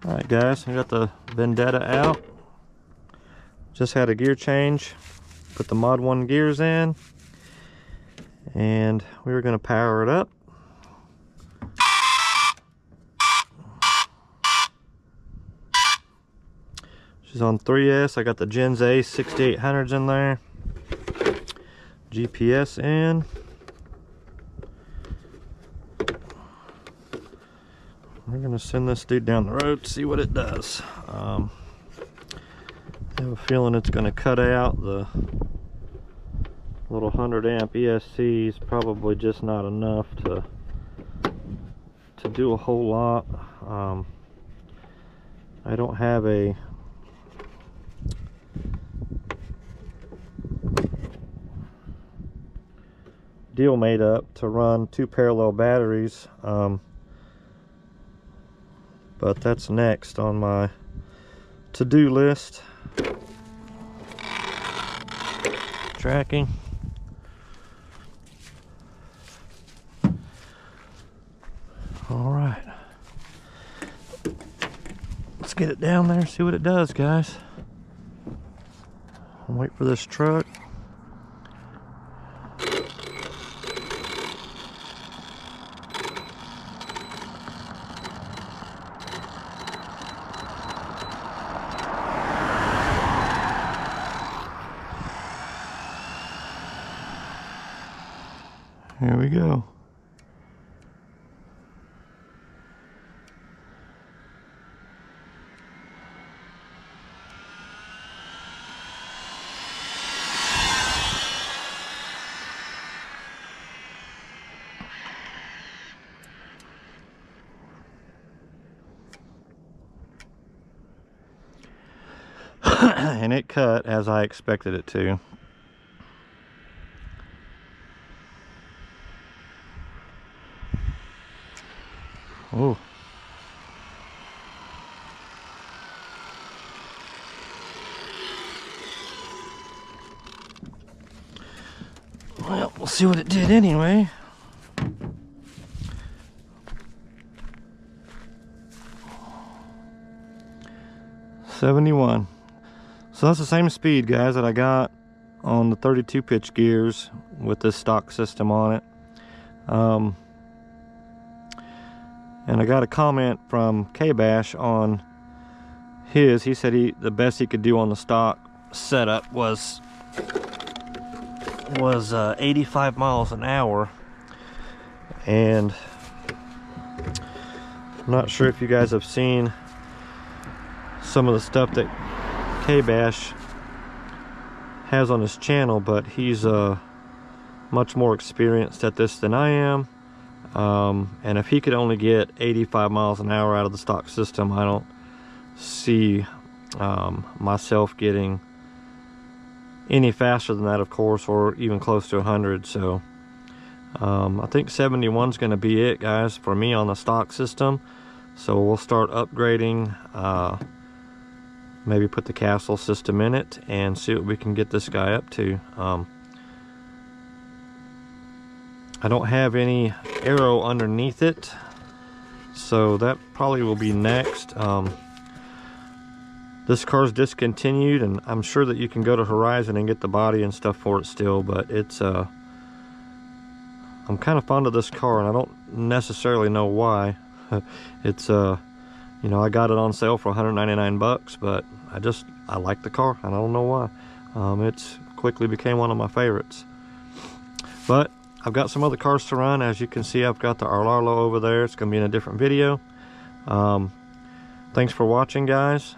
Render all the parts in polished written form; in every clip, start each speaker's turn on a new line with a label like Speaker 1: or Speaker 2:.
Speaker 1: Alright guys, I got the Vendetta out. Just had a gear change. Put the Mod 1 gears in. And we were going to power it up. She's on 3S. I got the Gens A 6800s in there. GPS in. We're going to send this dude down the road to see what it does. I have a feeling it's going to cut out. The little 100 amp ESC is probably just not enough to do a whole lot. I don't have a deal made up to run 2 parallel batteries, but that's next on my to-do list. Tracking. All right, let's get it down there and see what it does, guys. I'll wait for this truck. Here we go. And it cut as I expected it to. Oh. Well, we'll see what it did anyway. $71. So that's the same speed, guys, that I got on the 32 pitch gears with this stock system on it. And I got a comment from K-Bash on his. He said the best he could do on the stock setup was 85 miles an hour. And I'm not sure if you guys have seen some of the stuff that K-Bash has on his channel, but he's much more experienced at this than I am. And if he could only get 85 miles an hour out of the stock system, I don't see myself getting any faster than that, of course, or even close to 100. So I think 71 is going to be it, guys, for me on the stock system. So we'll start upgrading, maybe put the castle system in it and see what we can get this guy up to. I don't have any aero underneath it, so that probably will be next. This car's discontinued, and I'm sure that you can go to Horizon and get the body and stuff for it still, but it's I'm kind of fond of this car, and I don't necessarily know why. It's you know, I got it on sale for 199 bucks, but I like the car, and I don't know why. It's quickly became one of my favorites. But I've got some other cars to run. As you can see, I've got the Arrma over there. It's going to be in a different video. Thanks for watching, guys.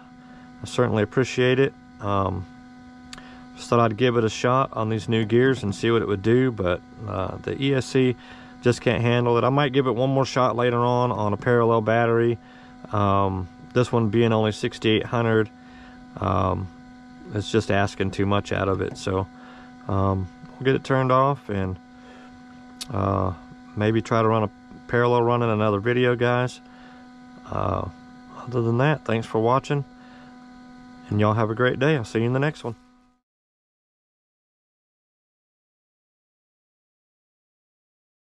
Speaker 1: I certainly appreciate it. Just thought I'd give it a shot on these new gears and see what it would do, but the ESC just can't handle it. I might give it one more shot later on a parallel battery. This one being only 6800, it's just asking too much out of it. So we'll get it turned off and maybe try to run a parallel run in another video, guys. Other than that, thanks for watching, and y'all have a great day. I'll see you in the next one.